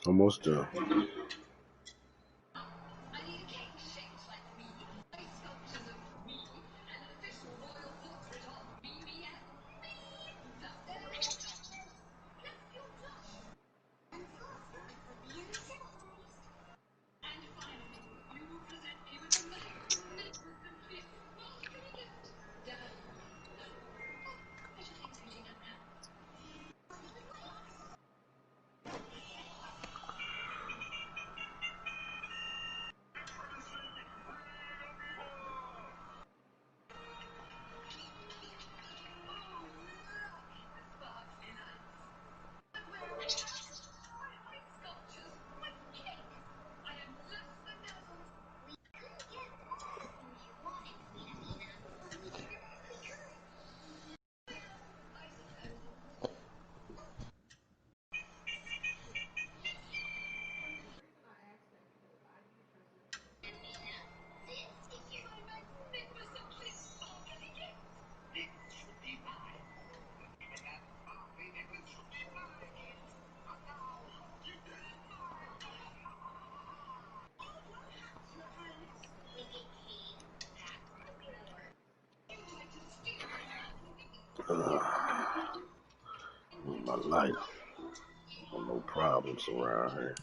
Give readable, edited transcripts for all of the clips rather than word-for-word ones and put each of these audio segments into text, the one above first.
Almost done. My life. No problems around here.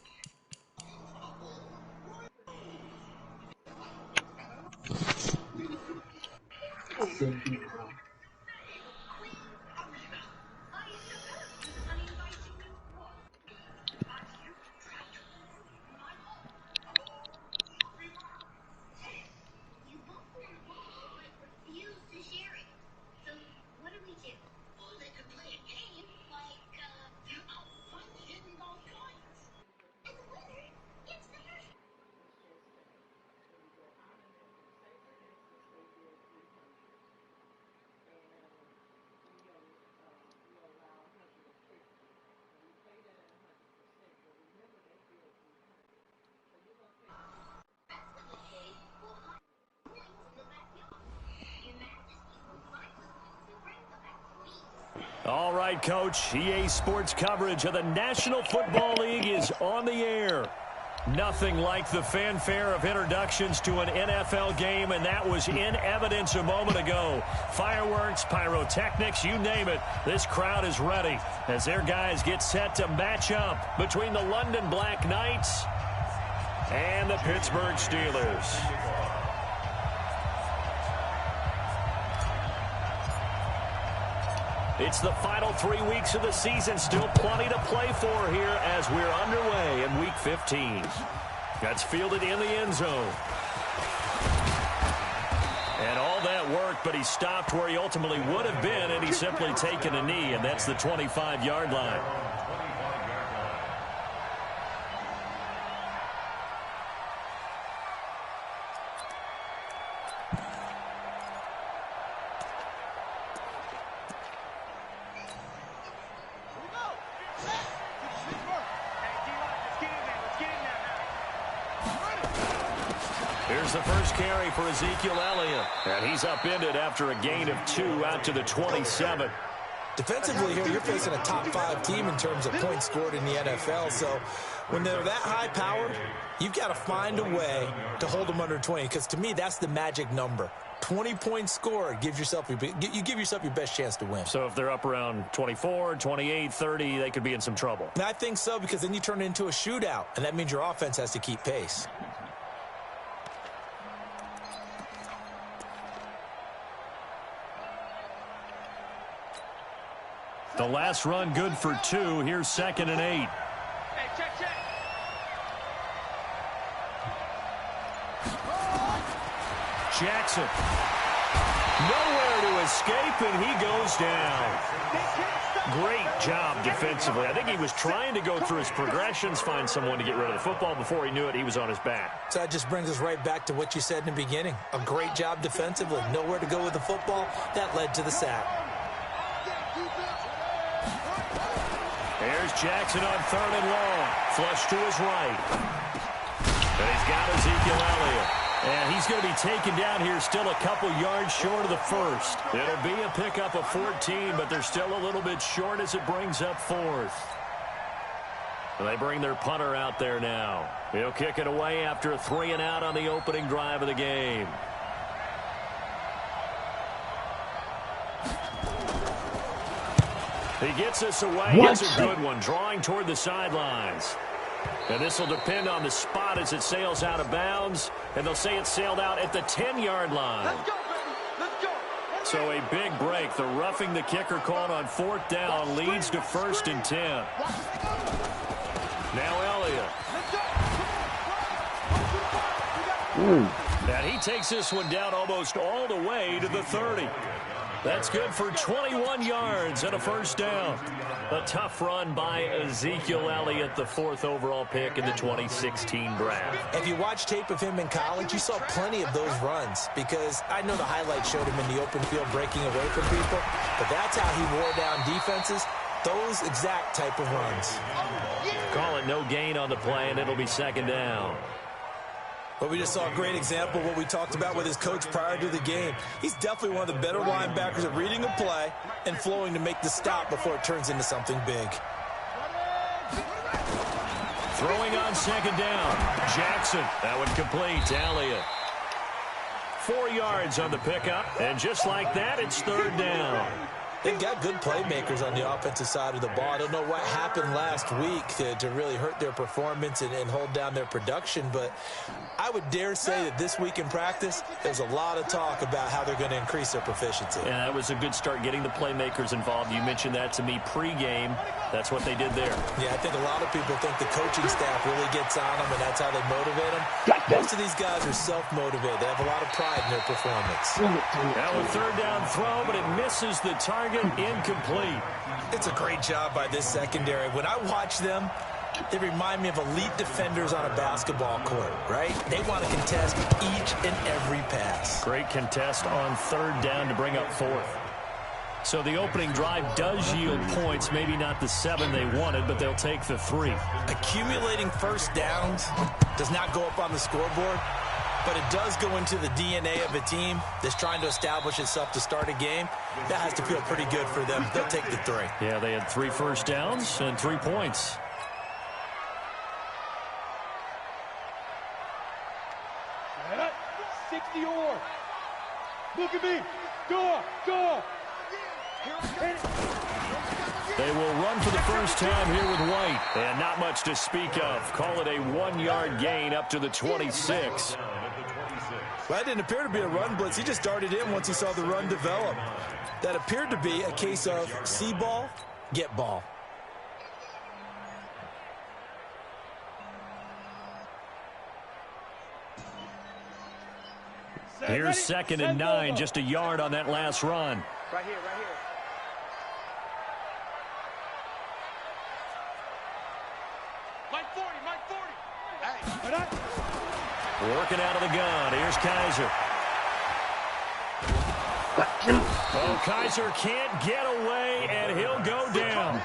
All right, Coach. EA Sports coverage of the National Football League is on the air. Nothing like the fanfare of introductions to an NFL game, and that was in evidence a moment ago. Fireworks, pyrotechnics, you name it. This crowd is ready as their guys get set to match up between the London BlackNights and the Pittsburgh Steelers. It's the final 3 weeks of the season. Still plenty to play for here as we're underway in Week 15. That's fielded in the end zone. And all that worked, but he stopped where he ultimately would have been, and he's simply taken a knee, and that's the 25-yard line. Here's the first carry for Ezekiel Elliott. And he's upended after a gain of 2 out to the 27. Defensively here, you're facing a top-5 team in terms of points scored in the NFL. So when they're that high-powered, you've got to find a way to hold them under 20. Because to me, that's the magic number. 20 points scored, you give yourself your best chance to win. So if they're up around 24, 28, 30, they could be in some trouble. And I think so, because then you turn it into a shootout, and that means your offense has to keep pace. The last run good for 2. Here's 2nd and 8. Hey, check. Jackson. Nowhere to escape, and he goes down. Great job defensively. I think he was trying to go through his progressions, find someone to get rid of the football. Before he knew it, he was on his back. So that just brings us right back to what you said in the beginning. A great job defensively. Nowhere to go with the football. That led to the sack. There's Jackson on 3rd and long. Flush to his right. And he's got Ezekiel Elliott. And he's going to be taken down here still a couple yards short of the first. It'll be a pickup of 14, but they're still a little bit short as it brings up 4th. They bring their punter out there now. He'll kick it away after a 3-and-out on the opening drive of the game. He gets this away. It's a good one, drawing toward the sidelines. And this will depend on the spot as it sails out of bounds. And they'll say it sailed out at the 10-yard line. Let's go, baby. Let's go. So a big break. The roughing the kicker called on 4th down leads to 1st and 10. Now Elliott. And he takes this one down almost all the way to the 30. That's good for 21 yards and a 1st down. A tough run by Ezekiel Elliott, the 4th overall pick in the 2016 draft. If you watch tape of him in college, you saw plenty of those runs because I know the highlights showed him in the open field breaking away from people, but that's how he wore down defenses, those exact type of runs. Call it no gain on the play, and it'll be 2nd down. But we just saw a great example of what we talked about with his coach prior to the game. He's definitely one of the better linebackers at reading a play and flowing to make the stop before it turns into something big. Throwing on 2nd down. Jackson. That one complete to Elliott. 4 yards on the pickup. And just like that, it's 3rd down. They've got good playmakers on the offensive side of the ball. I don't know what happened last week to really hurt their performance and hold down their production, but I would dare say that this week in practice, there's a lot of talk about how they're going to increase their proficiency. Yeah, that was a good start getting the playmakers involved. You mentioned that to me pregame. That's what they did there. Yeah, I think a lot of people think the coaching staff really gets on them, and that's how they motivate them. Most of these guys are self-motivated. They have a lot of pride in their performance. Now a 3rd down throw, but it misses the target. Incomplete. It's a great job by this secondary. When I watch them, they remind me of elite defenders on a basketball court, right? They want to contest each and every pass. Great contest on 3rd down to bring up 4th. So the opening drive does yield points, maybe not the 7 they wanted, but they'll take the 3. Accumulating 1st downs does not go up on the scoreboard, but it does go into the DNA of a team that's trying to establish itself to start a game. That has to feel pretty good for them. They'll take the 3. Yeah, they had 3 first downs and 3 points. Set up. 60 or. Look at me. Go. They will run for the first time here with White. And not much to speak of. Call it a 1-yard gain up to the 26. Well, that didn't appear to be a run blitz. He just darted in once he saw the run develop. That appeared to be a case of see ball, get ball. Here's 2nd and 9, just a yard on that last run. Right here. Mike 40. Hey. Working out of the gun. Here's Kaiser. Oh, Kaiser can't get away, and he'll go down.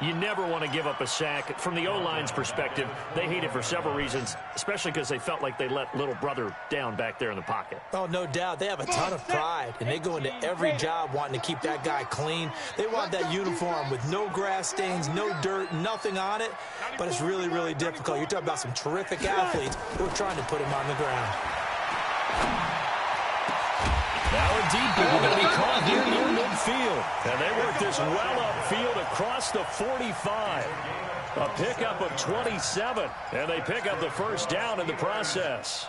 You never want to give up a sack. From the O-line's perspective, they hate it for several reasons, especially because they felt like they let little brother down back there in the pocket. Oh, no doubt. They have a ton of pride, and they go into every job wanting to keep that guy clean. They want that uniform with no grass stains, no dirt, nothing on it, but it's really, really difficult. You're talking about some terrific athletes who are trying to put him on the ground. Now a deep ball going to be caught here near midfield. And they work this well upfield across the 45. A pickup of 27. And they pick up the 1st down in the process.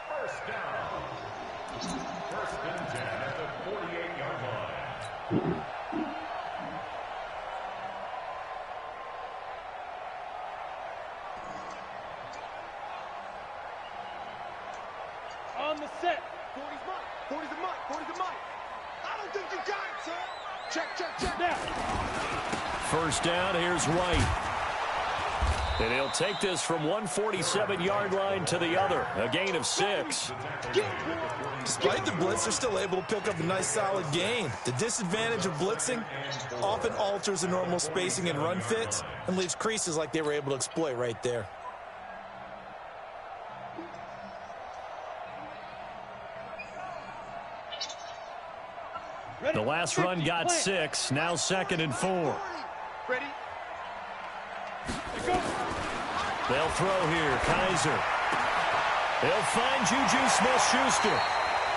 First and 10 at the 48-yard line. On the set. 40's Mike. 40's the Mike. 40's the Mike. I don't think you got it, sir. Check. Now. 1st down, here's White. And he'll take this from 147-yard line to the other. A gain of 6. Despite the blitz, they're still able to pick up a nice, solid gain. The disadvantage of blitzing often alters the normal spacing and run fits and leaves creases like they were able to exploit right there. The last run got 6. Now 2nd and 4. Ready? Go. They'll throw here. Kaiser. He'll find Juju Smith-Schuster.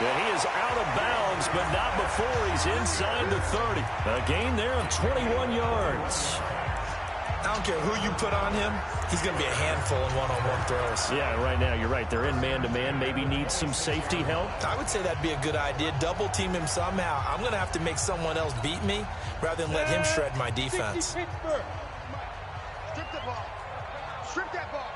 And he is out of bounds, but not before he's inside the 30. A gain there of 21 yards. I don't care who you put on him. He's going to be a handful in one-on-one throws. Yeah, right now, you're right. They're in man-to-man. Maybe need some safety help. I would say that'd be a good idea. Double team him somehow. I'm going to have to make someone else beat me rather than let him shred my defense. Strip the ball. Strip that ball.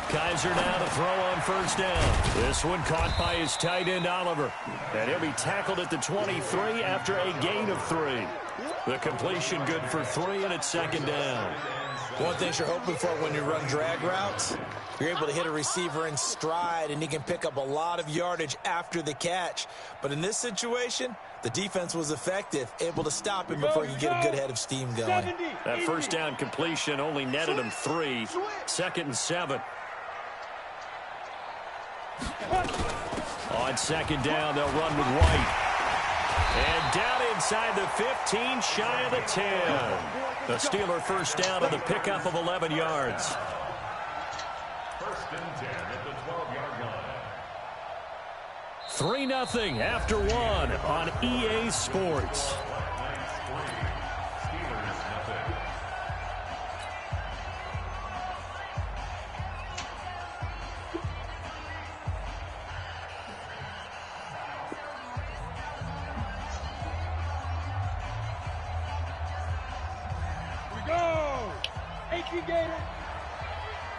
Kaiser now to throw on first down. This one caught by his tight end, Oliver. And he'll be tackled at the 23 after a gain of 3. The completion good for 3, and it's second down. One thing you're hoping for when you run drag routes, you're able to hit a receiver in stride, and he can pick up a lot of yardage after the catch. But in this situation, the defense was effective, able to stop him before he could get a good head of steam going. That first down completion only netted him 3. Second and 7. On second down, they'll run with White. And down inside the 15, shy of the 10. The Steeler first down on the pickup of 11 yards. First and 10 at the 12-yard line. 3-0 after 1 on EA Sports.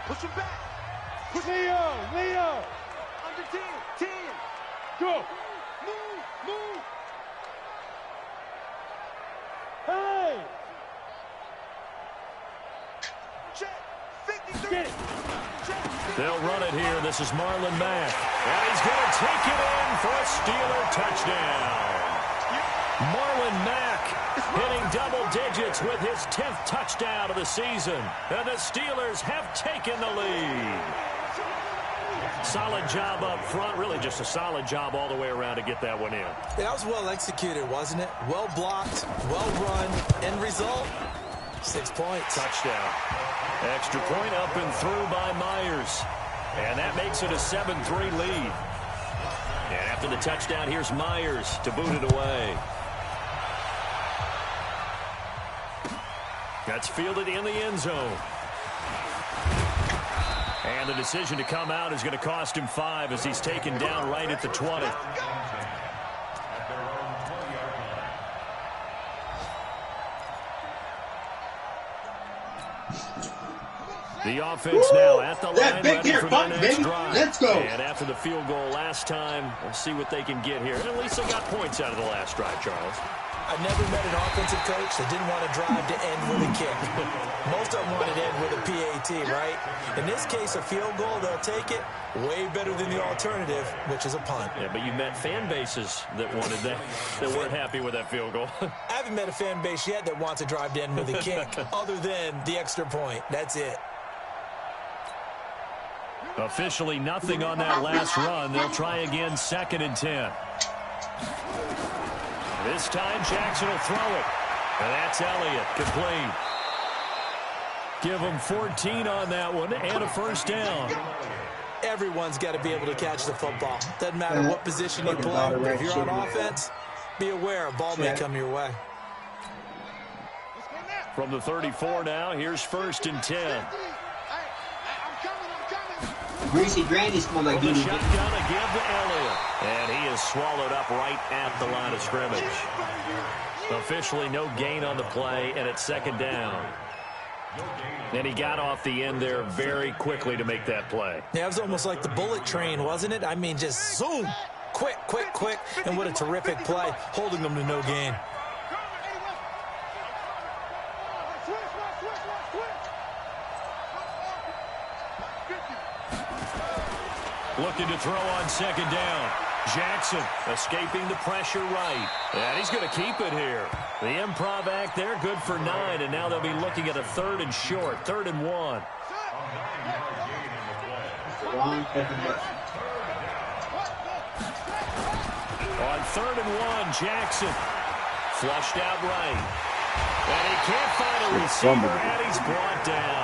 Push him back. Push Leo. Under 10. 10. Go. Move. Hey. Check. 53. Get it. Check. They'll run it here. This is Marlon Mack. And he's going to take it in for a Steeler touchdown. Marlon Mack hitting double digits with his 10th touchdown of the season. And the Steelers have taken the lead. Solid job up front. Really just a solid job all the way around to get that one in. That was well executed, wasn't it? Well blocked, well run. End result, 6 points. Touchdown. Extra point up and through by Myers. And that makes it a 7-3 lead. And after the touchdown, here's Myers to boot it away. That's fielded in the end zone. And the decision to come out is going to cost him 5 as he's taken down right at the 20. The offense now at the line, ready for their next drive. Let's go. And after the field goal last time, we'll see what they can get here. And at least they got points out of the last drive, Charles. I've never met an offensive coach that didn't want to drive to end with a kick. Most of them wanted to end with a PAT, right? In this case, a field goal, they'll take it. Way better than the alternative, which is a punt. Yeah, but you met fan bases that wanted that, that weren't happy with that field goal. I haven't met a fan base yet that wants to drive to end with a kick, other than the extra point. That's it. Officially nothing on that last run. They'll try again, 2nd and 10. This time Jackson will throw it. And that's Elliott, complete. Give him 14 on that one and a first down. Everyone's got to be able to catch the football. Doesn't matter what position you play. If you're on offense, be aware a ball may come your way. From the 34 now, here's 1st and 10. Greasy granny smell like The doodle. shotgun again to Elliott. And he is swallowed up right at the line of scrimmage. Officially no gain on the play, and it's 2nd down. And he got off the end there very quickly to make that play. Yeah, it was almost like the bullet train, wasn't it? I mean, just zoom. Quick. And what a terrific play, holding them to no gain. Looking to throw on 2nd down. Jackson escaping the pressure right. And he's going to keep it here. The improv act there, good for 9. And now they'll be looking at a 3rd and short, 3rd and 1. Wrong. On 3rd and 1, Jackson flushed out right. And he can't find a receiver, and he's brought down.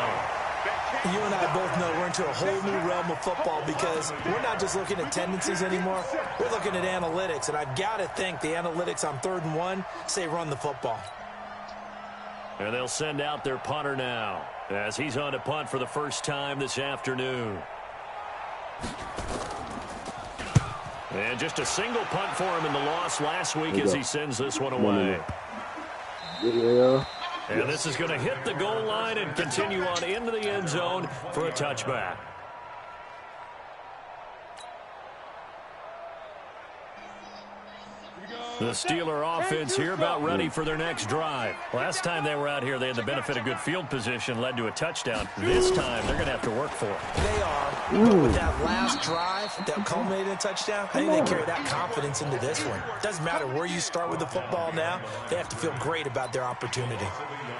You and I both know we're into a whole new realm of football because we're not just looking at tendencies anymore. We're looking at analytics, and I've got to think the analytics on 3rd and 1 say run the football. And they'll send out their punter now as he's on to punt for the first time this afternoon. And just a single punt for him in the loss last week as he sends this one away. Yeah. And this is going to hit the goal line and continue on into the end zone for a touchback. The Steeler offense here about ready for their next drive. Last time they were out here, they had the benefit of good field position, led to a touchdown. This time, they're going to have to work for it. They are. But with that last drive that culminated in a touchdown, I think they carry that confidence into this one. Doesn't matter where you start with the football now, they have to feel great about their opportunity.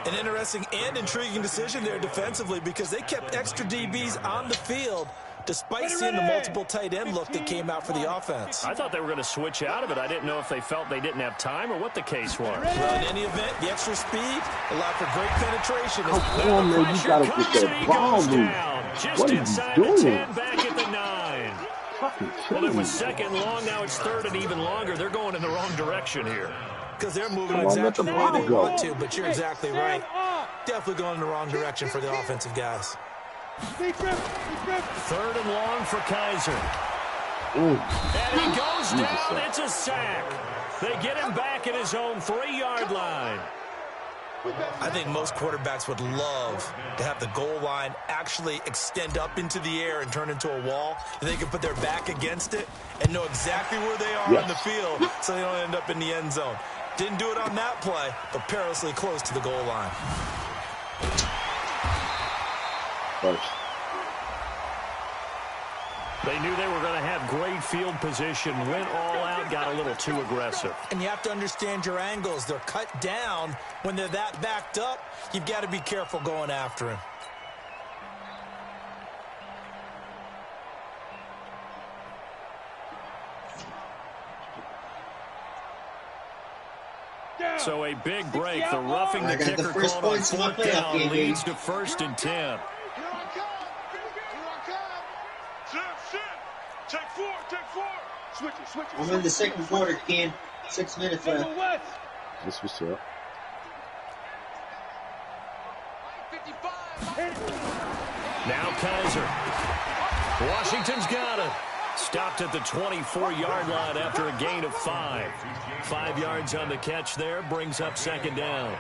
An interesting and intriguing decision there defensively because they kept extra DBs on the field despite seeing the multiple tight end look that came out for the offense. I thought they were going to switch out of it. I didn't know if they felt they didn't have time or what the case was. Well, in any event, the extra speed allowed for great penetration. Come on, man, you gotta get that ball moving. Just What are you inside doing? the 10, back at the 9. Well, it was 2nd long. Now it's 3rd and even longer. They're going in the wrong direction here. Because they're moving exactly the way they want to, but you're exactly right. Definitely going in the wrong direction for the offensive guys. 3rd and long for Kaiser. And he goes down. It's a sack. They get him back at his own 3-yard line. I think most quarterbacks would love to have the goal line actually extend up into the air and turn into a wall. And they can put their back against it and know exactly where they are on the field so they don't end up in the end zone. Didn't do it on that play, but perilously close to the goal line. First. They knew they were going to have great field position, went all out, got a little too aggressive. And you have to understand your angles. They're cut down. When they're that backed up, you've got to be careful going after him. So a big break. The roughing the kicker called on 4th down leads to 1st and 10. I'm in the 2nd quarter, Ken. 6 minutes left. This was up. Now Kaiser. Washington's got it. Stopped at the 24-yard line after a gain of 5. 5 yards on the catch there, brings up 2nd down.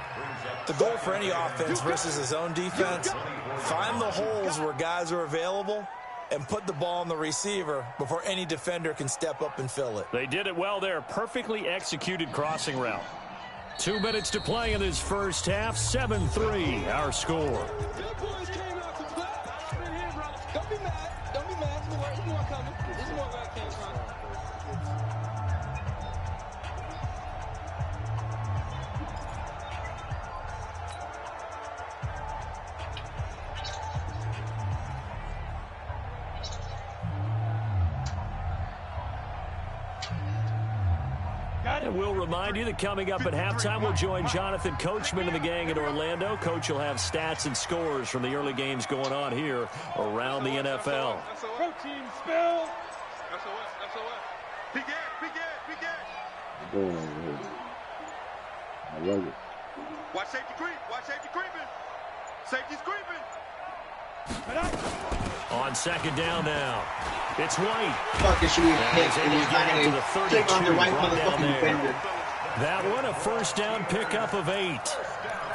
The goal for any offense versus his own defense, find the holes where guys are available and put the ball on the receiver before any defender can step up and fill it. They did it well there. Perfectly executed crossing route. 2 minutes to play in this first half. 7-3, our score. Don't be mad. Don't be mad. There's more coming. There's more where I came from. And we'll remind you that coming up at halftime, we'll join Jonathan Coachman and the gang in Orlando. Coach will have stats and scores from the early games going on here around the NFL. Protein spill. SOS. Begin. I love it. Watch safety creeping. Safety's creeping. On 2nd down now. It's White. Fucking should be picked, and he's not To going the to 32, pick on the right brought down motherfucking there. defender. That one, a 1st down pickup of 8.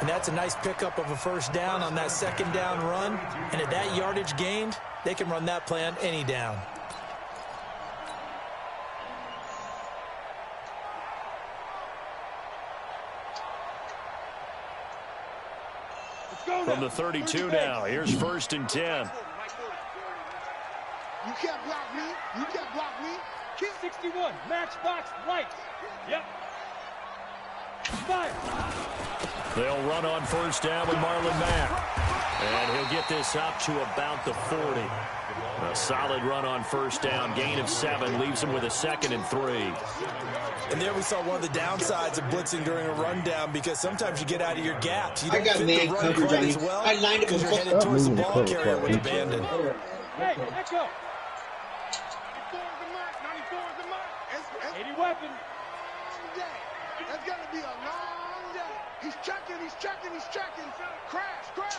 And that's a nice pickup of a 1st down on that 2nd down run. And at that yardage gained, they can run that play on any down. From the 32 now, here's 1st and 10. You can't block me. Kid 61, matchbox lights. Yep. Fire. They'll run on 1st down with Marlon Mack. And he'll get this up to about the 40. A solid run on first down. Gain of 7 leaves him with a 2nd and 3. And there we saw one of the downsides of blitzing during a rundown, because sometimes you get out of your gaps. You I don't got fit man the run coverage quite on as him. well I lined him because up. you're headed towards the moving the ball cover carrier with crop. abandon. Hey, let's go. 94 is the mark. 94 is the mark. 80 weapons. That's got to be a long day. He's checking, he's checking, he's checking. Crash, crash.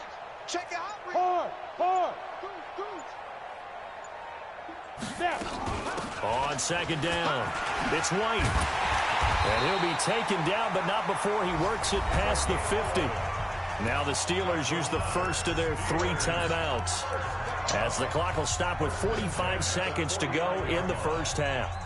Check it out. Hard, hard. Goose. Snap. On 2nd down, it's White. And he'll be taken down, but not before he works it past the 50. Now the Steelers use the first of their 3 timeouts, as the clock will stop with 45 seconds to go in the first half.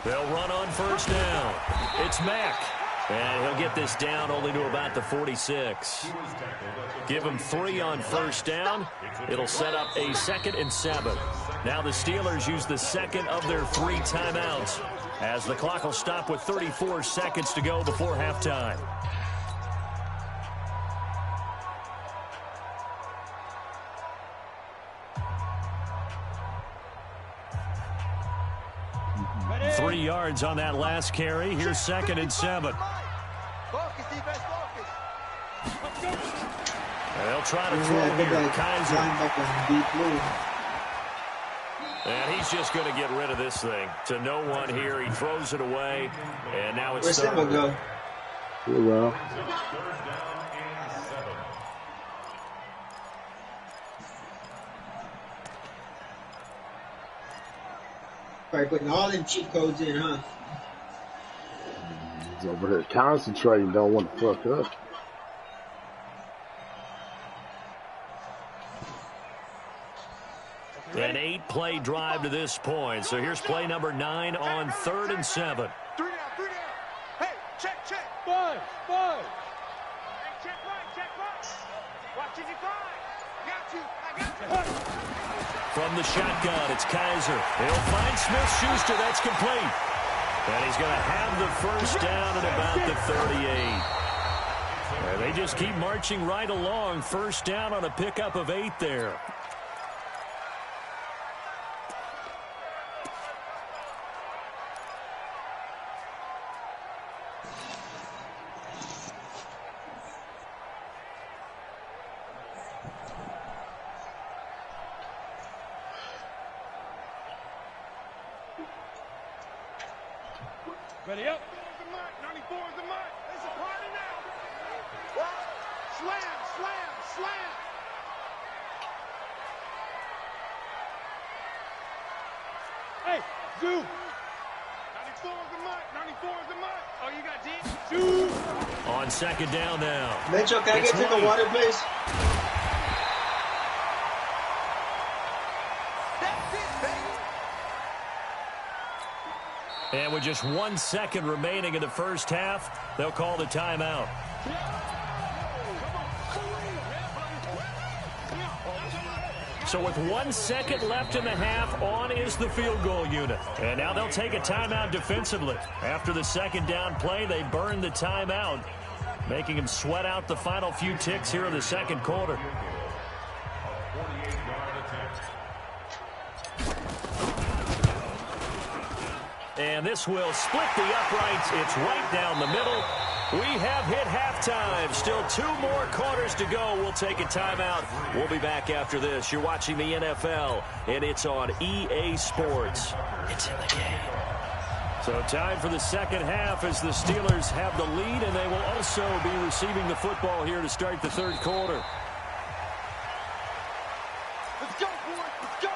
They'll run on first down. It's Mack. And he'll get this down only to about the 46. Give him 3 on first down. It'll set up a 2nd and 7. Now the Steelers use the 2nd of their 3 timeouts, as the clock will stop with 34 seconds to go before halftime. Ready? 3 yards on that last carry. Here's 2nd and 7. Focus, defense, focus. And they'll try to throw here. Kaiser. And he's just going to get rid of this thing. To no one here. He throws it away. And now it's Where's Simba go? Well, Probably putting all them cheat codes in, huh? he's over there concentrating, don't want to fuck up. An 8-play drive to this point. So here's play number 9 on 3rd and 7. 3 down, 3 down. Hey, check. 5. Hey, check right. Watch it, 5. I got you. From the shotgun, it's Kaiser. He'll find Smith-Schuster. That's complete. And he's going to have the first down at about the 38. And they just keep marching right along. First down on a pickup of 8 there. Ready up. 94 is the mark. It's a party now. Slam. Hey, zoom. 94 is the mark. Oh, you got deep? Zoom. On 2nd down now. Mitchell, can I get to the water, please? That's it, baby. And with just 1 second remaining in the first half, they'll call the timeout. So with 1 second left in the half, on is the field goal unit. And now they'll take a timeout defensively. After the 2nd down play, they burn the timeout, making them sweat out the final few ticks here in the 2nd quarter. And this will split the uprights. It's right down the middle. We have hit halftime. Still 2 more quarters to go. We'll take a timeout. We'll be back after this. You're watching the NFL, and it's on EA Sports. It's in the game. So time for the 2nd half as the Steelers have the lead, and they will also be receiving the football here to start the 3rd quarter. Let's go, boys. Let's go.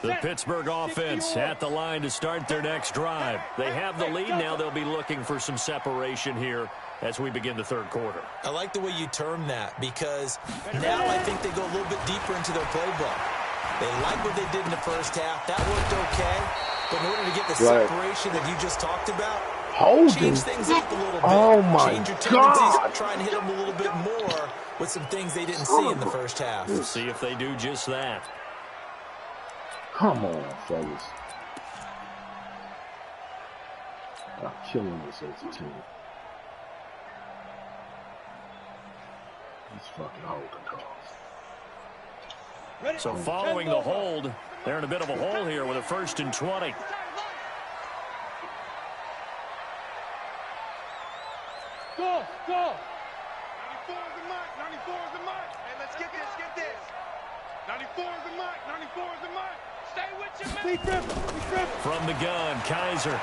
The Pittsburgh offense at the line to start their next drive. They have the lead. Now they'll be looking for some separation here as we begin the third quarter. I like the way you term that, because now I think they go a little bit deeper into their playbook. They like what they did in the first half. That worked okay. But in order to get the separation that you just talked about, change things up a little bit. Oh, my Change your God. tendencies. Try and hit them a little bit more with some things they didn't see in the first half. We'll see if they do just that. Come on, fellas. I'm killing this as a team. These fucking holding calls. So following the hold, they're in a bit of a hole here with a 1st and 20. Go! 94 is the mark. 94 is the mark. Hey, let's get this. 94 is the mark. 94 is the mark. Stay with your man. From the gun, Kaiser.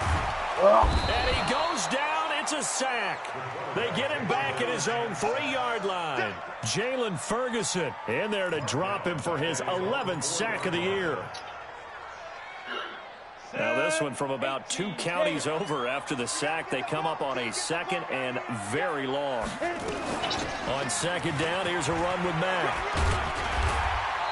And he goes down. It's a sack. They get him back at his own 3-yard line. Jalen Ferguson in there to drop him for his 11th sack of the year. Now this one from about 2 counties over after the sack. They come up on a 2nd and very long. On 2nd down, here's a run with Mack.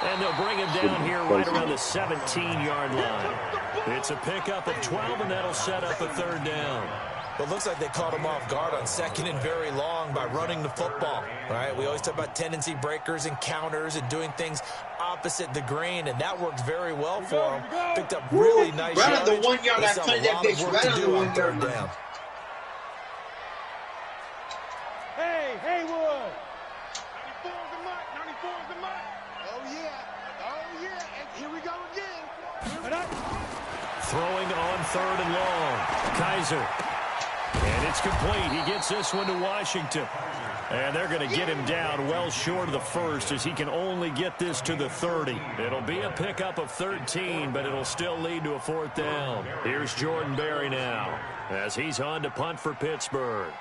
And they'll bring him down here right around the 17-yard line. It's a pickup of 12, and that'll set up a 3rd down. But it looks like they caught him off guard on 2nd and very long by running the football. Right? We always talk about tendency breakers and counters and doing things opposite the grain, and that worked very well for him. Picked up really nice right yardage. on the 1 yard. I Still played a that lot of bitch work right to on the do 1 on yard 3rd down. Hey, Haywood. 94 is the mark. 94 is the mark. Oh, yeah. And here we go again. Throwing on 3rd and long. Kaiser. And it's complete. He gets this one to Washington. And they're going to get him down well short of the 1st, as he can only get this to the 30. It'll be a pickup of 13, but it'll still lead to a 4th down. Here's Jordan Berry now as he's on to punt for Pittsburgh.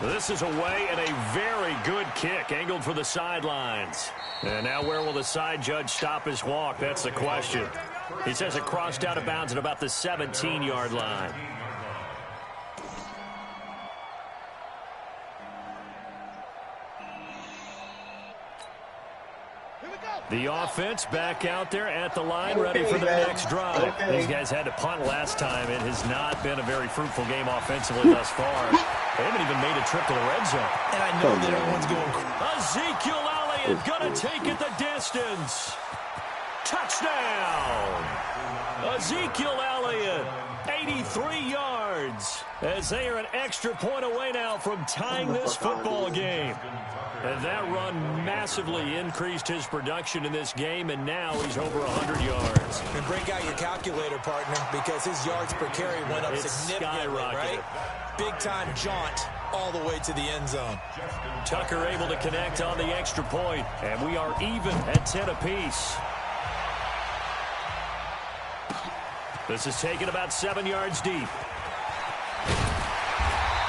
This is away, and a very good kick angled for the sidelines. And now where will the side judge stop his walk? That's the question. He says it crossed out of bounds at about the 17-yard line. The offense back out there at the line, ready for their next drive. These guys had to punt last time. It has not been a very fruitful game offensively thus far. They haven't even made a trip to the red zone. And I know that everyone's going Ezekiel Elliott going to take it the distance. Touchdown. Ezekiel Elliott, 83 yards, as they are an extra point away now from tying this football game. And that run massively increased his production in this game, and now he's over 100 yards. And break out your calculator, partner, because his yards per carry went up significantly, right? Big-time jaunt all the way to the end zone. Tucker able to connect on the extra point, and we are even at 10 apiece. This is taken about 7 yards deep.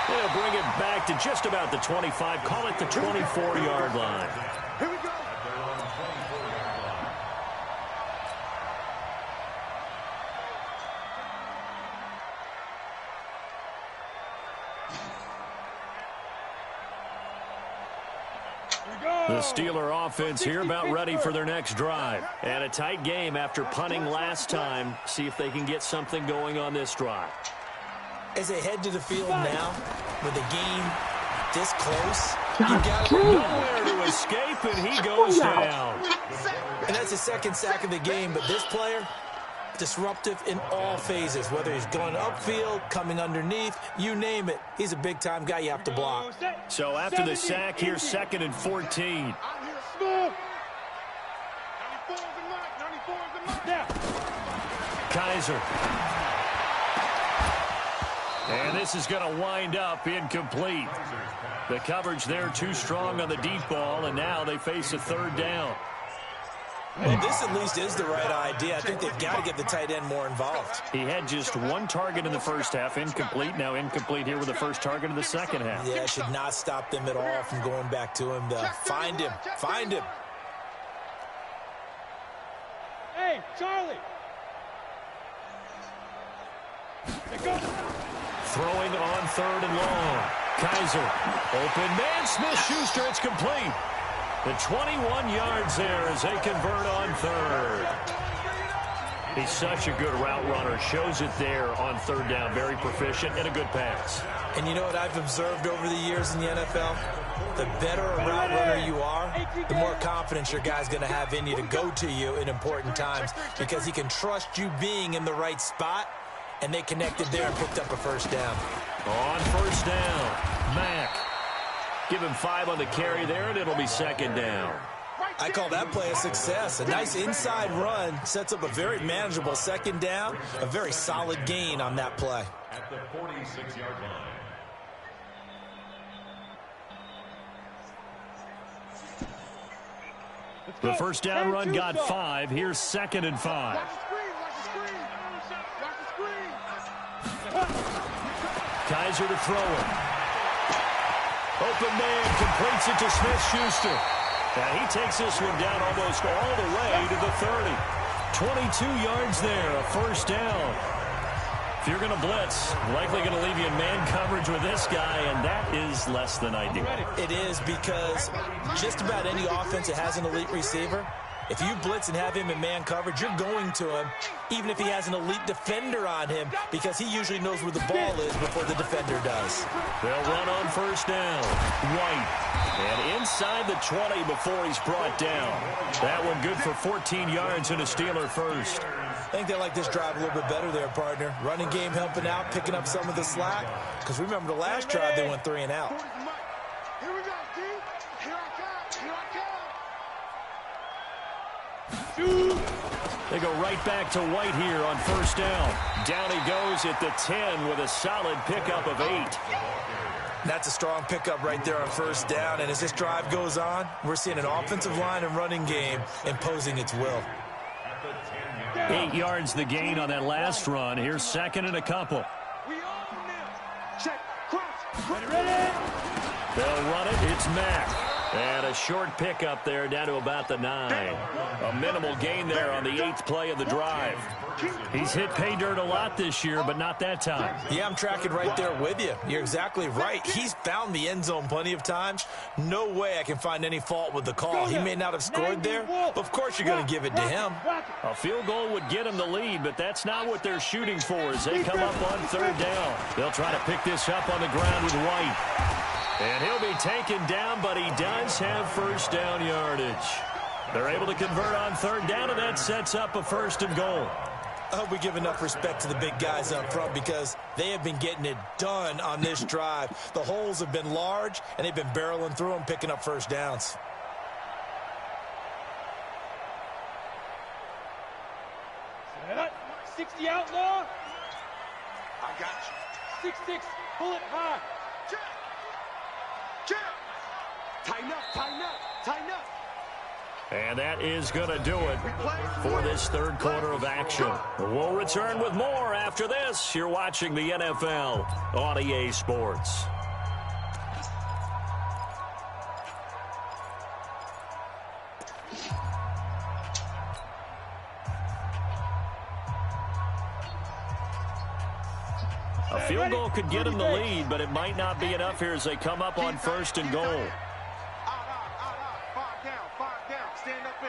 They'll bring it back to just about the 25. Call it the 24-yard line. Here we go. The Steeler offense here about ready for their next drive. And a tight game after punting last time. See if they can get something going on this drive. As they head to the field now, with the game this close, you've got nowhere to escape, and he goes down. And that's his 2nd sack of the game, but this player, disruptive in all phases, whether he's going upfield, coming underneath, you name it. He's a big-time guy you have to block. So after the sack, here's 2nd and 14. Kaiser. And this is going to wind up incomplete. The coverage there too strong on the deep ball, and now they face a 3rd down. Well, this at least is the right idea. I think they've got to get the tight end more involved. He had just one target in the first half, incomplete. Now incomplete here with the first target of the second half. Yeah, it should not stop them at all from going back to him, though. Find him. Find him. Hey, Charlie. Throwing on third and long. Kaiser. Open man. Smith-Schuster. It's complete. The 21 yards there as they convert on third. He's such a good route runner. Shows it there on third down. Very proficient and a good pass. And you know what I've observed over the years in the NFL? The better a route runner you are, the more confidence your guy's going to have in you to go to you in important times because he can trust you being in the right spot, and they connected there and picked up a first down. On first down, Mack. Give him 5 on the carry there, and it'll be second down. I call that play a success. A nice inside run sets up a very manageable second down, a very solid gain on that play. At the 46-yard line. The first down run got 5. Here's second and 5. Watch the screen. Watch the screen. Kaiser to throw it. Open man completes it to Smith-Schuster. And he takes this one down almost all the way to the 30. 22 yards there, a first down. If you're going to blitz, likely going to leave you in man coverage with this guy, and that is less than ideal. It is because just about any offense that has an elite receiver, if you blitz and have him in man coverage, you're going to him, even if he has an elite defender on him, because he usually knows where the ball is before the defender does. They'll run on first down. White. And inside the 20 before he's brought down. That one good for 14 yards and a Steeler first. I think they like this drive a little bit better there, partner. Running game helping out, picking up some of the slack. Because remember the last drive, they went 3 and out. Here we go, D. Here I come. Here I come. They go right back to White here on first down. Down he goes at the 10 with a solid pickup of 8. That's a strong pickup right there on first down. And as this drive goes on, we're seeing an offensive line and running game imposing its will. 8 yards the gain on that last run. Here's second and a couple. We own them. Check. Cross. Ready? They'll run it. It's Mack. And a short pickup there down to about the 9. A minimal gain there on the 8th play of the drive. He's hit pay dirt a lot this year, but not that time. Yeah, I'm tracking right there with you. You're exactly right. He's found the end zone plenty of times. No way I can find any fault with the call. He may not have scored there, but of course you're going to give it to him. A field goal would get him the lead, but that's not what they're shooting for as they come up on third down. They'll try to pick this up on the ground with White. And he'll be taken down, but he does have first down yardage. They're able to convert on third down, and that sets up a first and goal. I hope we give enough respect to the big guys up front because they have been getting it done on this drive. The holes have been large, and they've been barreling through them, picking up first downs. Set. 60 outlaw. I got you. 6-6. Pull it high. Check. Check. Tighten up. Tighten up. Tighten up. And that is going to do it for this third quarter of action. We'll return with more after this. You're watching the NFL on EA Sports. A field goal could get them the lead, but it might not be enough here as they come up on first and goal. Stand up in.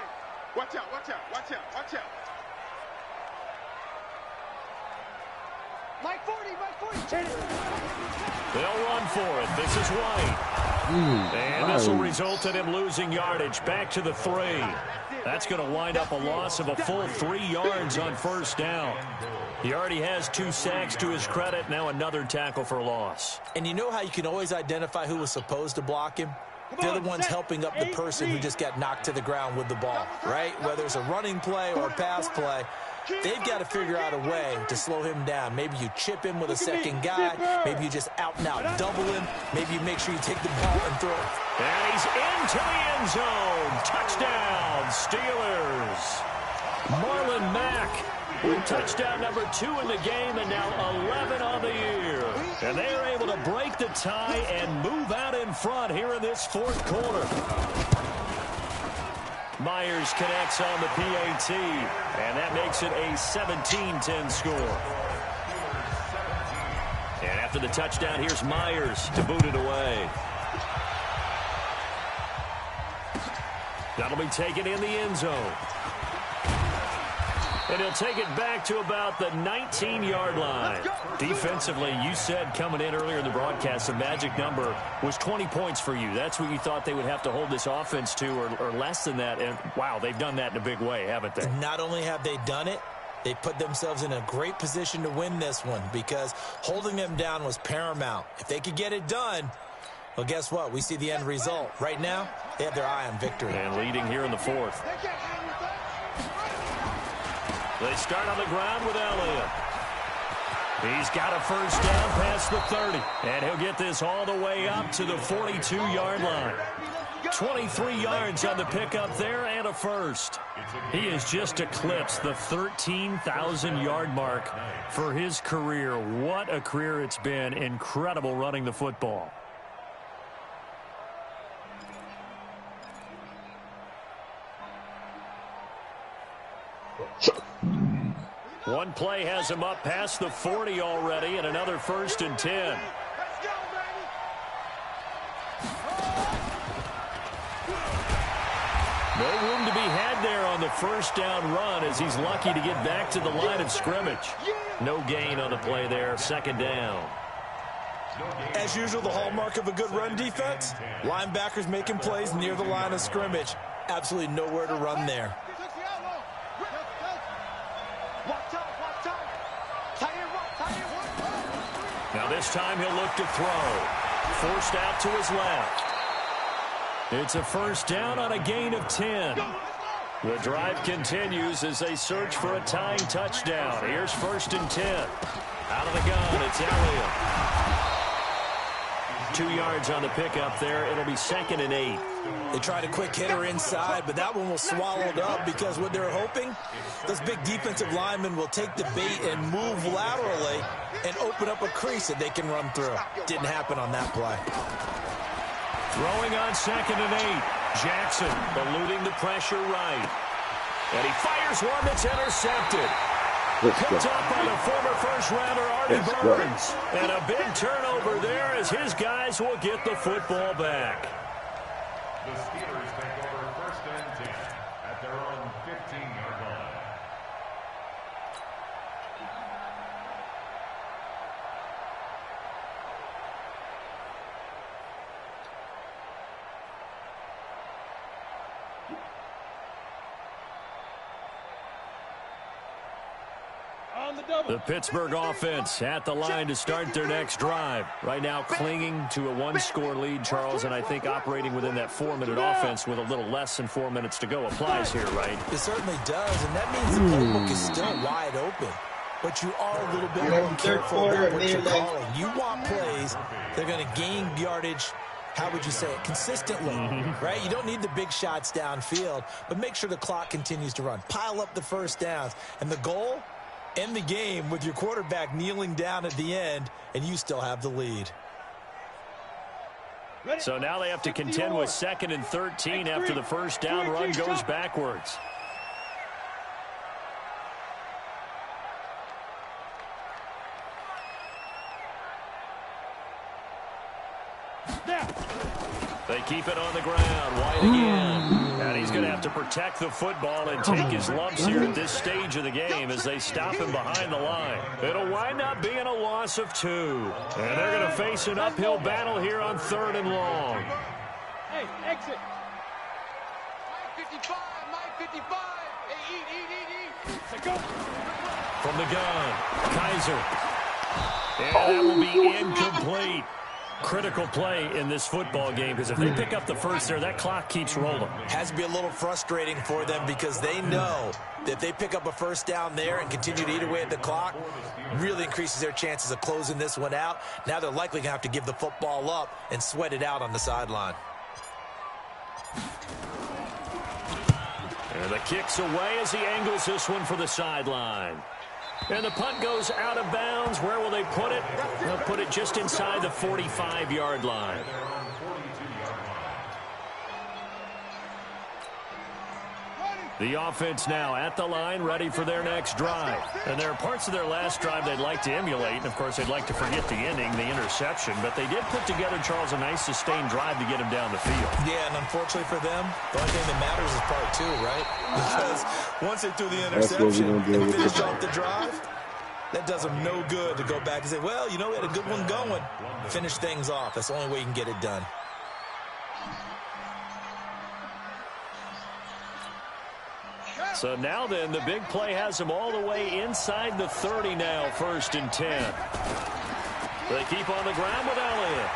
Watch out, watch out, watch out, watch out. Mike 40. They'll run for it. This is White. And this will result in him losing yardage back to the 3. That's going to wind up a loss of a full 3 yards on first down. He already has 2 sacks to his credit. Now another tackle for loss. And you know how you can always identify who was supposed to block him? They're the ones helping up the person who just got knocked to the ground with the ball, right? Whether it's a running play or a pass play, they've got to figure out a way to slow him down. Maybe you chip him with a second guy. Maybe you just out-and-out double him. Maybe you make sure you take the ball and throw it And he's into the end zone. Touchdown, Steelers. Marlon Mack with touchdown number 2 in the game and now 11 on the year. And they are able to break the tie and move out in front here in this fourth quarter. Myers connects on the PAT, and that makes it a 17-10 score. And after the touchdown, here's Myers to boot it away. That'll be taken in the end zone. And he'll take it back to about the 19-yard line. Defensively, you said coming in earlier in the broadcast, the magic number was 20 points for you. That's what you thought they would have to hold this offense to, or less than that. And, wow, they've done that in a big way, haven't they? Not only have they done it, they put themselves in a great position to win this one because holding them down was paramount. If they could get it done, well, guess what? We see the end result. Right now, they have their eye on victory. And leading here in the fourth. They start on the ground with Elliott. He's got a first down past the 30. And he'll get this all the way up to the 42-yard line. 23 yards on the pickup there and a first. He has just eclipsed the 13,000-yard mark for his career. What a career it's been. Incredible running the football. One play has him up past the 40 already, and another 1st and 10. No room to be had there on the first down run as he's lucky to get back to the line of scrimmage. No gain on the play there, 2nd down. As usual, the hallmark of a good run defense, linebackers making plays near the line of scrimmage. Absolutely nowhere to run there. Now this time he'll look to throw. Forced out to his left. It's a 1st down on a gain of 10. The drive continues as they search for a tying touchdown. Here's 1st and 10. Out of the gun, it's Elliott. 2 yards on the pickup there. It'll be 2nd and 8. They tried a quick hitter inside, but that one was swallowed up because what they're hoping, those big defensive linemen will take the bait and move laterally and open up a crease that they can run through. Didn't happen on that play. Throwing on 2nd and 8. Jackson eluding the pressure right. And he fires one that's intercepted. Picked up by the former first-rounder Artie Burns. And a big turnover there as his guys will get the football back. The Steelers take over 1st and 10 at their own 15-yard line. The Pittsburgh offense at the line to start their next drive. Right now clinging to a 1-score lead, Charles, and I think operating within that 4-minute offense with a little less than 4 minutes to go applies here, right? It certainly does, and that means the playbook is still wide open. But you are a little bit more careful about what you're calling. You want plays that are going to gain yardage, how would you say it, consistently, right? You don't need the big shots downfield, but make sure the clock continues to run. Pile up the first downs, and the goal, end the game with your quarterback kneeling down at the end, and you still have the lead. So now they have to contend with 2nd and 13 after the first down run goes backwards. They keep it on the ground. White again. And he's going to have to protect the football and take his lumps here at this stage of the game as they stop him behind the line. It'll wind up being a loss of 2. And they're going to face an uphill battle here on 3rd and long. Hey, exit. 55, 55. Hey, eat. So go. From the gun, Kaiser. And that will be incomplete. Critical play in this football game because if they pick up the first there, that clock keeps rolling. Has to be a little frustrating for them because they know that if they pick up a first down there and continue to eat away at the clock, really increases their chances of closing this one out. Now they're likely going to have to give the football up and sweat it out on the sideline. And the kick's away as he angles this one for the sideline. And the punt goes out of bounds. Where will they put it? They'll put it just inside the 45-yard line. The offense now at the line, ready for their next drive. And there are parts of their last drive they'd like to emulate. And, of course, they'd like to forget the ending, the interception. But they did put together, Charles, a nice sustained drive to get him down the field. Yeah, and unfortunately for them, the only thing that matters is part two, right? Because once they threw the interception and finished off the drive, that does them no good to go back and say, well, you know, we had a good one going. Finish things off. That's the only way you can get it done. So now then, the big play has them all the way inside the 30 now, 1st and 10. They keep on the ground with Elliott.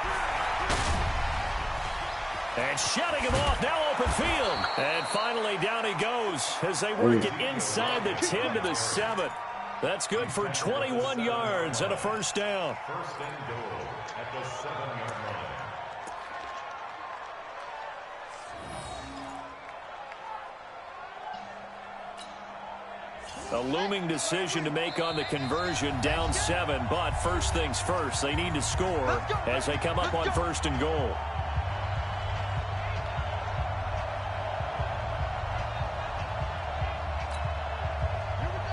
And shutting him off, now open field. And finally down he goes as they work it inside the 10 to the 7. That's good for 21 yards and a 1st down. 1st and goal at the 7-yard line. A looming decision to make on the conversion, down 7, but first things first, they need to score as they come up on 1st and goal.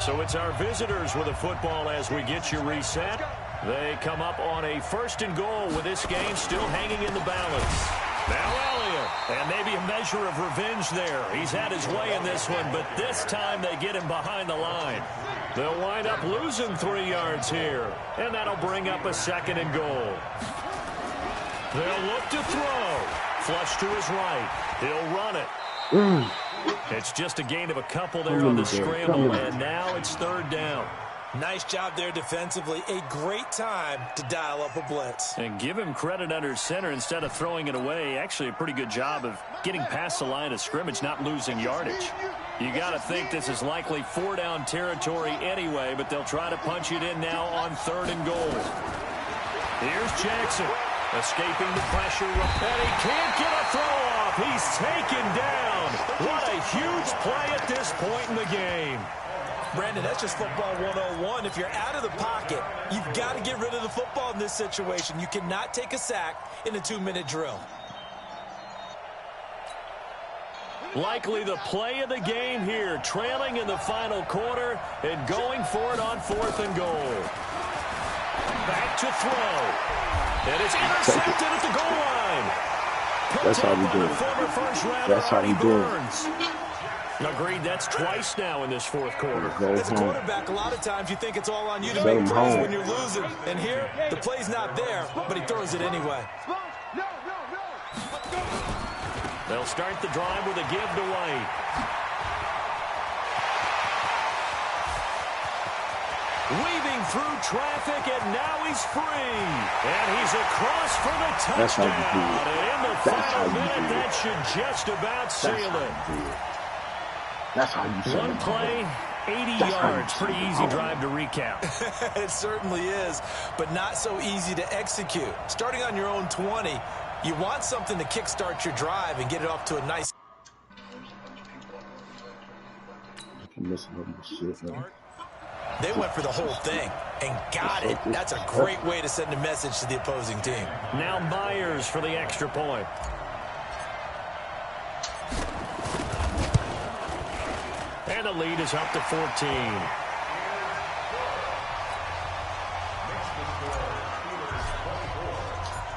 So it's our visitors with a football as we get you reset. They come up on a 1st and goal with this game still hanging in the balance. Now Elliott, and maybe a measure of revenge there. He's had his way in this one, but this time they get him behind the line. They'll wind up losing 3 yards here, and that'll bring up a 2nd and goal. They'll look to throw. Flush to his right. He'll run it. It's just a gain of a couple there on the scramble, and now it's 3rd down. Nice job there defensively. A great time to dial up a blitz. And give him credit under center instead of throwing it away. Actually, a pretty good job of getting past the line of scrimmage, not losing yardage. You got to think this is likely 4-down territory anyway, but they'll try to punch it in now on 3rd and goal. Here's Jackson, escaping the pressure, and he can't get a throw off. He's taken down. What a huge play at this point in the game. Brandon, that's just football 101. If you're out of the pocket, you've got to get rid of the football in this situation. You cannot take a sack in a 2-minute drill. Likely the play of the game here, trailing in the final quarter and going for it on 4th and goal. Back to throw. And it's intercepted at the goal line. That's how we do it. That's how we do it. Agreed, that's twice now in this 4th quarter. As a quarterback, a lot of times you think it's all on you to make plays when you're losing. And here, the play's not there, but he throws it anyway. They'll start the drive with a give to White. Weaving through traffic, and now he's free. And he's across for the touchdown. And in the final minute, that should just about seal it. That's how you say One play, 80 yards. Pretty easy drive to recap. It certainly is, but not so easy to execute. Starting on your own 20, you want something to kickstart your drive and get it off to a nice... They went for the whole thing and got it. That's a great way to send a message to the opposing team. Now Myers for the extra point. And the lead is up to 14.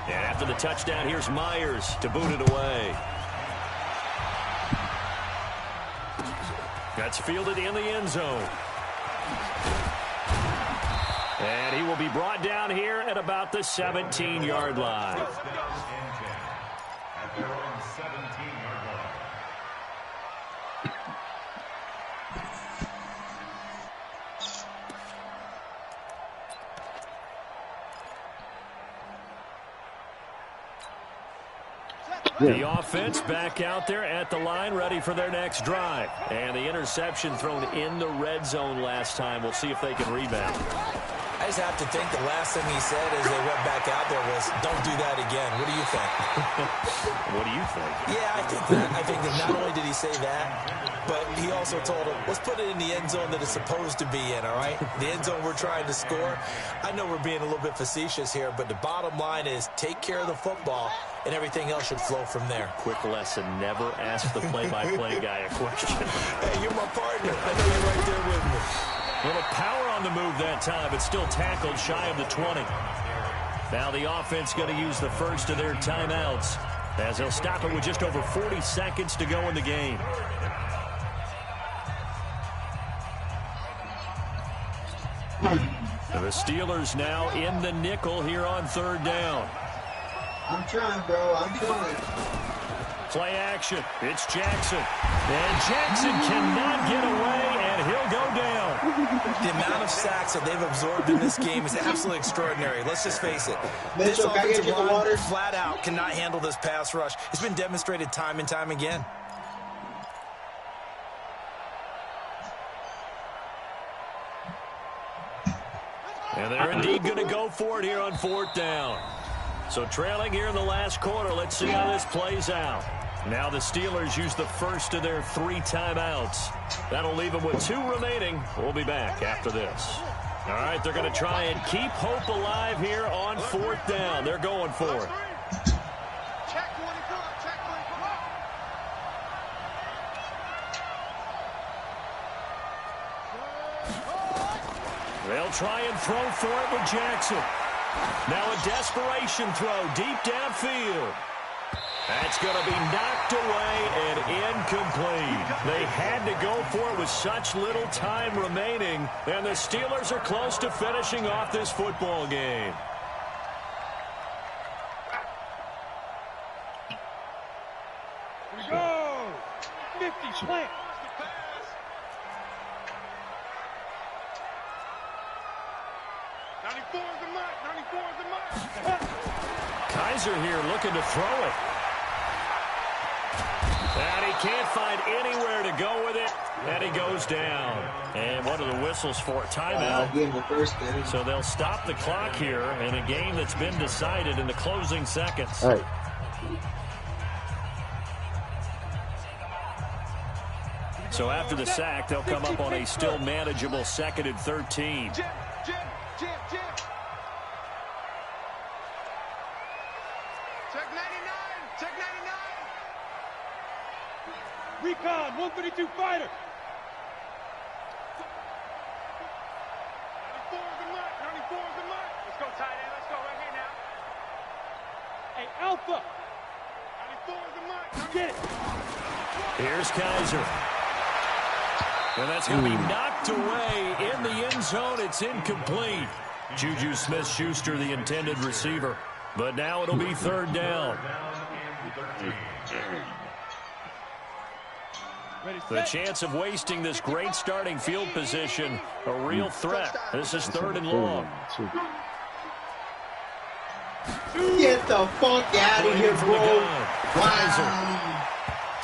And after the touchdown, here's Myers to boot it away. That's fielded in the end zone. And he will be brought down here at about the 17-yard line. At their own 17-yard line. The offense back out there at the line, ready for their next drive. And the interception thrown in the red zone last time. We'll see if they can rebound. I just have to think the last thing he said as they went back out there was, don't do that again. What do you think? What do you think? Yeah, I think that. I think that not only did he say that, but he also told him, let's put it in the end zone that it's supposed to be in, all right? The end zone we're trying to score. I know we're being a little bit facetious here, but the bottom line is take care of the football, and everything else should flow from there. Quick lesson, never ask the play-by-play guy a question. Hey, you're my partner. I know you're right there with me. A little power on the move that time, but still tackled shy of the 20. Now the offense going to use the first of their timeouts as they'll stop it with just over 40 seconds to go in the game. The Steelers now in the nickel here on 3rd down. I'm trying, bro. I'm trying. Play action. It's Jackson. And Jackson cannot get away, and he'll go down. The amount of sacks that they've absorbed in this game is absolutely extraordinary. Let's just face it. This Mitchell, can I get offensive you the water? line flat out cannot handle this pass rush. It's been demonstrated time and time again. And they're indeed going to go for it here on 4th down. So trailing here in the last quarter, let's see how this plays out. Now the Steelers use the first of their 3 timeouts. That'll leave them with 2 remaining. We'll be back after this. All right, they're going to try and keep hope alive here on 4th down. They're going for it. Check 24, check 24. They'll try and throw for it with Jackson. Now a desperation throw deep downfield. That's going to be knocked away and incomplete. They had to go for it with such little time remaining, and the Steelers are close to finishing off this football game. Here we go. 50 slant. Kaiser here looking to throw it. And he can't find anywhere to go with it. And he goes down. And what are the whistles for? Timeout. Give him the first down. So they'll stop the clock here in a game that's been decided in the closing seconds. All right. So after the sack, they'll come up on a still manageable 2nd and 13. Jim. Check 99. Check 99. Recon, 132 fighter. 94 is the mark. 94 is the mark. Let's go, tight end. Let's go right here now. Hey, Alpha. 94 is the mark. Get it. Here's Kaiser. And that's going to be knocked away in the end zone. It's incomplete. Juju Smith-Schuster, the intended receiver. But now it'll be 3rd down. The chance of wasting this great starting field position, a real threat. This is 3rd and long. Get the fuck out of here, bro. Kaiser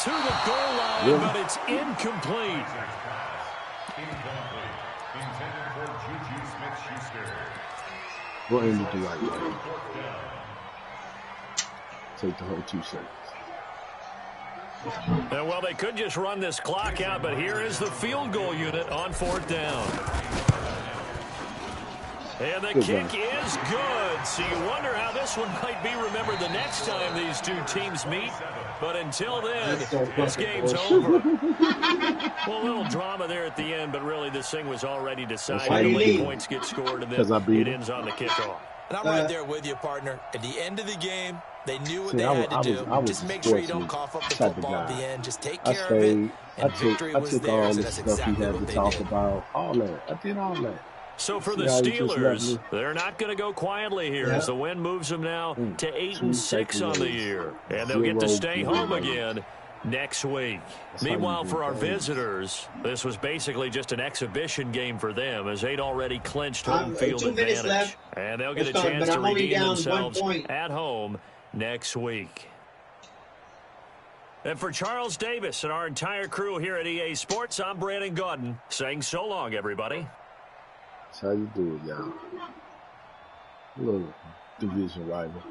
to the goal line, but it's incomplete. Intended for Juju Smith-Schuster. Go ahead and do like that. Take the whole 2 seconds. Well, they could just run this clock out, but here is the field goal unit on 4th down. And the kick is good. So you wonder how this one might be remembered the next time these 2 teams meet. But until then, this game's over. Well, a little drama there at the end, but really this thing was already decided. Late points get scored, and then it ends on the kickoff. And I'm right there with you, partner. At the end of the game, they knew what they had to do. Just make sure you don't cough up the football at the end. Just take care of it, and victory was theirs, and that's exactly what they did. All that. I did all that. So for the Steelers, they're not going to go quietly here as the win moves them now to 8-6 on the year. And they'll get to stay home again next week. Meanwhile, for our visitors, this was basically just an exhibition game for them as they'd already clinched home field advantage. And they'll get a chance to redeem themselves at home next week. And for Charles Davis and our entire crew here at EA Sports, I'm Brandon Gaudin saying so long, everybody. That's how you do it, y'all. Little division rival.